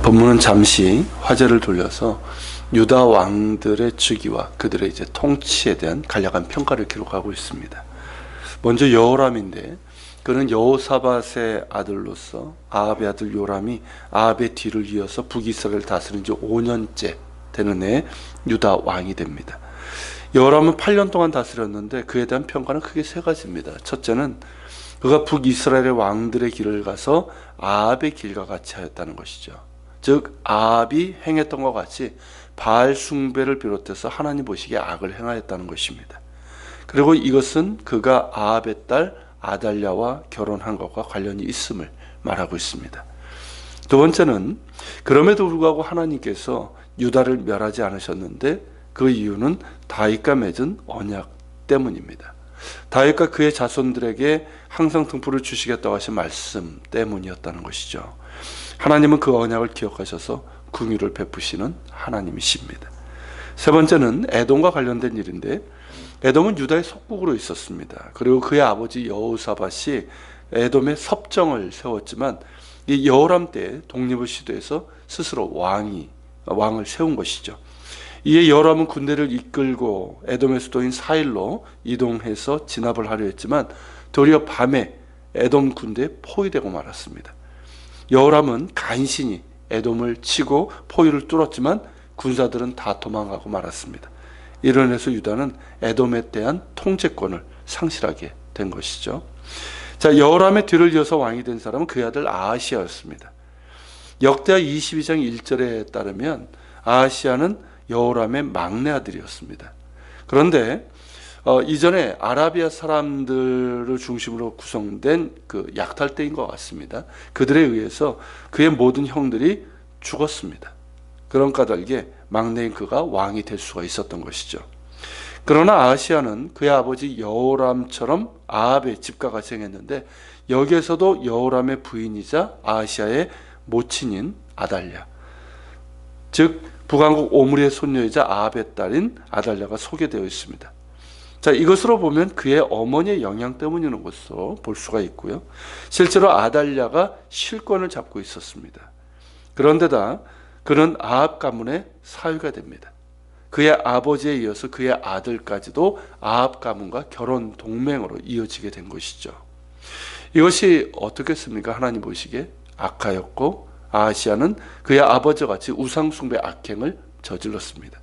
본문은 잠시 화제를 돌려서 유다 왕들의 즉위와 그들의 이제 통치에 대한 간략한 평가를 기록하고 있습니다. 먼저 여호람인데 그는 여호사밧의 아들로서 아합의 아들 요람이 아합의 뒤를 이어서 북이스라엘을 다스린 지 5년째 되는 해에 유다 왕이 됩니다. 여호람은 8년 동안 다스렸는데 그에 대한 평가는 크게 세 가지입니다. 첫째는 그가 북이스라엘의 왕들의 길을 가서 아합의 길과 같이 하였다는 것이죠. 즉 아합이 행했던 것 같이 바알 숭배를 비롯해서 하나님 보시기에 악을 행하였다는 것입니다. 그리고 이것은 그가 아합의 딸 아달랴와 결혼한 것과 관련이 있음을 말하고 있습니다. 두 번째는 그럼에도 불구하고 하나님께서 유다를 멸하지 않으셨는데 그 이유는 다윗과 맺은 언약 때문입니다. 다윗과 그의 자손들에게 항상 등불을 주시겠다고 하신 말씀 때문이었다는 것이죠. 하나님은 그 언약을 기억하셔서 긍휼을 베푸시는 하나님이십니다. 세 번째는 에돔과 관련된 일인데 에돔은 유다의 속국으로 있었습니다. 그리고 그의 아버지 여호사밧이 에돔의 섭정을 세웠지만 이 여호람 때 독립을 시도해서 스스로 왕을 세운 것이죠. 이에 여호람은 군대를 이끌고 에돔의 수도인 사일로 이동해서 진압을 하려 했지만 도리어 밤에 에돔 군대에 포위되고 말았습니다. 여호람은 간신히 에돔을 치고 포위를 뚫었지만 군사들은 다 도망가고 말았습니다. 이로 인해서 유다는 에돔에 대한 통제권을 상실하게 된 것이죠. 자, 여호람의 뒤를 이어서 왕이 된 사람은 그의 아들 아하시아였습니다. 역대하 22장 1절에 따르면 아하시아는 여호람의 막내 아들이었습니다. 그런데 이전에 아라비아 사람들을 중심으로 구성된 그 약탈대인 것 같습니다. 그들에 의해서 그의 모든 형들이 죽었습니다. 그런 까닭에 막내인 그가 왕이 될 수가 있었던 것이죠. 그러나 아하시아는 그의 아버지 여호람처럼 아합의 집과 같이 행했는데 여기에서도 여호람의 부인이자 아하시아의 모친인 아달랴, 즉 북왕국 오므리의 손녀이자 아합의 딸인 아달랴가 소개되어 있습니다. 자, 이것으로 보면 그의 어머니의 영향 때문이라는 것으로 볼 수가 있고요. 실제로 아달랴가 실권을 잡고 있었습니다. 그런데다 그는 아합 가문의 사위가 됩니다. 그의 아버지에 이어서 그의 아들까지도 아합 가문과 결혼 동맹으로 이어지게 된 것이죠. 이것이 어떻겠습니까? 하나님 보시기에 악하였고 아하시아는 그의 아버지와 같이 우상숭배 악행을 저질렀습니다.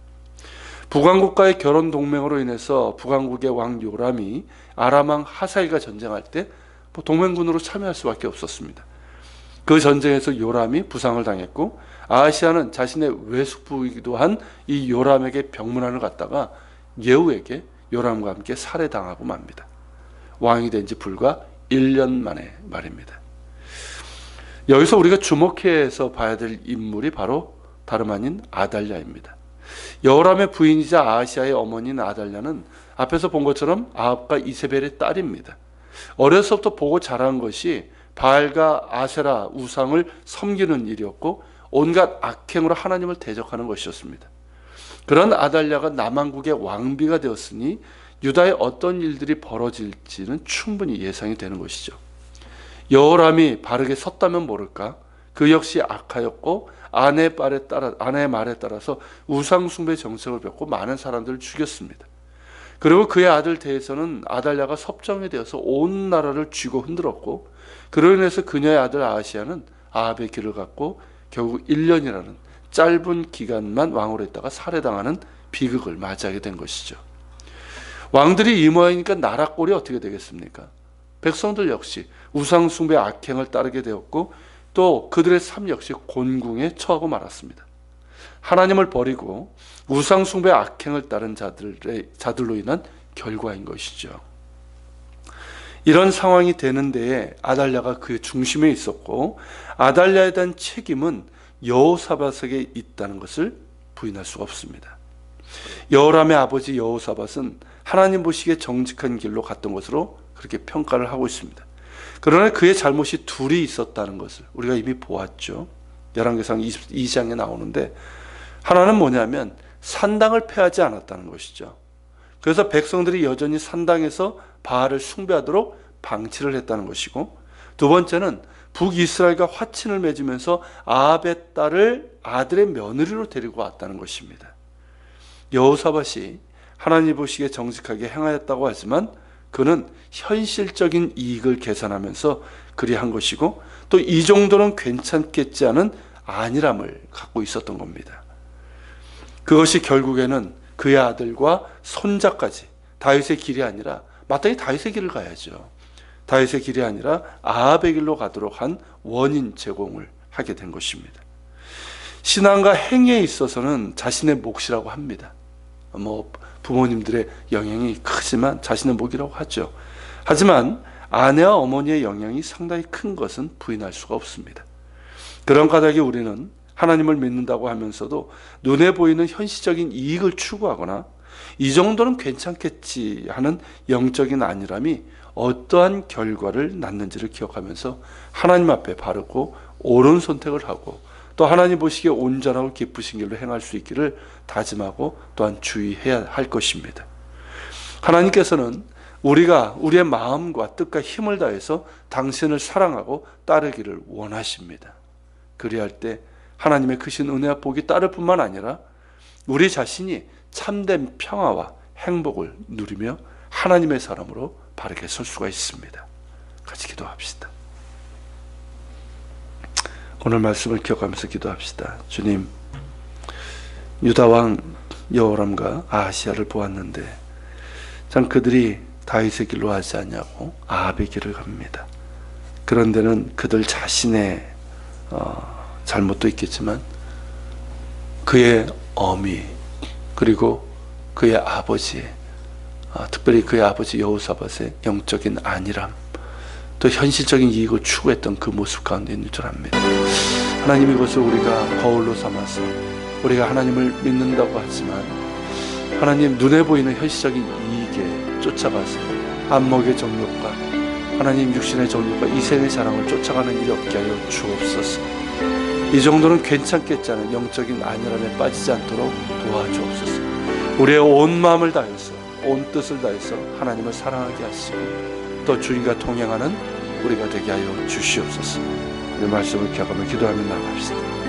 북왕국과의 결혼 동맹으로 인해서 북왕국의 왕 요람이 아람 왕 하사엘과 전쟁할 때 동맹군으로 참여할 수밖에 없었습니다. 그 전쟁에서 요람이 부상을 당했고 아하시아는 자신의 외숙부이기도 한 이 요람에게 병문안을 갖다가 예후에게 요람과 함께 살해당하고 맙니다. 왕이 된 지 불과 1년 만에 말입니다. 여기서 우리가 주목해서 봐야 될 인물이 바로 다름 아닌 아달랴입니다. 여호람의 부인이자 아하시아의 어머니인 아달랴는 앞에서 본 것처럼 아합과 이세벨의 딸입니다. 어려서부터 보고 자란 것이 바알과 아세라 우상을 섬기는 일이었고 온갖 악행으로 하나님을 대적하는 것이었습니다. 그런 아달랴가 남왕국의 왕비가 되었으니 유다의 어떤 일들이 벌어질지는 충분히 예상이 되는 것이죠. 여호람이 바르게 섰다면 모를까? 그 역시 악하였고 아내의 말에 따라서 우상숭배 정책을 폈고 많은 사람들을 죽였습니다. 그리고 그의 아들 대에서는 아달랴가 섭정이 되어서 온 나라를 쥐고 흔들었고 그로 인해서 그녀의 아들 아하시아는 아합의 길을 갔고 결국 1년이라는 짧은 기간만 왕으로 있다가 살해당하는 비극을 맞이하게 된 것이죠. 왕들이 이 모양이니까 나라 꼴이 어떻게 되겠습니까? 백성들 역시 우상숭배 악행을 따르게 되었고 또 그들의 삶 역시 곤궁에 처하고 말았습니다. 하나님을 버리고 우상숭배 악행을 따른 자들로 인한 결과인 것이죠. 이런 상황이 되는 데에 아달랴가 그 중심에 있었고 아달랴에 대한 책임은 여호사밧에게 있다는 것을 부인할 수가 없습니다. 여호람의 아버지 여호사밧은 하나님 보시기에 정직한 길로 갔던 것으로 그렇게 평가를 하고 있습니다. 그러나 그의 잘못이 둘이 있었다는 것을 우리가 이미 보았죠. 열왕기상 22장에 나오는데 하나는 뭐냐면 산당을 폐하지 않았다는 것이죠. 그래서 백성들이 여전히 산당에서 바알을 숭배하도록 방치를 했다는 것이고 두 번째는 북이스라엘과 화친을 맺으면서 아합의 딸을 아들의 며느리로 데리고 왔다는 것입니다. 여호사밧이 하나님 보시기에 정직하게 행하였다고 하지만 그는 현실적인 이익을 계산하면서 그리한 것이고 또 이 정도는 괜찮겠지 하는 안일함을 갖고 있었던 겁니다. 그것이 결국에는 그의 아들과 손자까지 다윗의 길이 아니라 마땅히 다윗의 길을 가야죠. 다윗의 길이 아니라 아합의 길로 가도록 한 원인 제공을 하게 된 것입니다. 신앙과 행위에 있어서는 자신의 몫이라고 합니다. 부모님들의 영향이 크지만 자신의 몫이라고 하죠. 하지만 아내와 어머니의 영향이 상당히 큰 것은 부인할 수가 없습니다. 그런 까닭에 우리는 하나님을 믿는다고 하면서도 눈에 보이는 현실적인 이익을 추구하거나 이 정도는 괜찮겠지 하는 영적인 안일함이 어떠한 결과를 낳는지를 기억하면서 하나님 앞에 바르고 옳은 선택을 하고 또 하나님 보시기에 온전하고 기쁘신 길로 행할 수 있기를 다짐하고 또한 주의해야 할 것입니다. 하나님께서는 우리가 우리의 마음과 뜻과 힘을 다해서 당신을 사랑하고 따르기를 원하십니다. 그리할 때 하나님의 크신 은혜와 복이 따를 뿐만 아니라 우리 자신이 참된 평화와 행복을 누리며 하나님의 사람으로 바르게 설 수가 있습니다. 같이 기도합시다. 오늘 말씀을 기억하면서 기도합시다. 주님, 유다 왕 여호람과 아하시야를 보았는데 참 그들이 다윗의 길로 하지 않냐고 아합의 길을 갑니다. 그런 데는 그들 자신의 잘못도 있겠지만 그의 어미 그리고 그의 아버지, 특별히 그의 아버지 여호사밧의 영적인 안일함, 또 현실적인 이익을 추구했던 그 모습 가운데 있는 줄 압니다. 하나님, 이것을 우리가 거울로 삼아서 우리가 하나님을 믿는다고 하지만 하나님 눈에 보이는 현실적인 이익에 쫓아가서 안목의 정욕과 하나님 육신의 정욕과 이생의 자랑을 쫓아가는 일이 없게 하여 주옵소서. 이 정도는 괜찮겠지 않은 영적인 안일함에 빠지지 않도록 도와주옵소서. 우리의 온 마음을 다해서 온 뜻을 다해서 하나님을 사랑하게 하시고 또 주님과 동행하는 우리가 되게 하여 주시옵소서. 이 말씀을 기억하며 기도하며 나갑시다.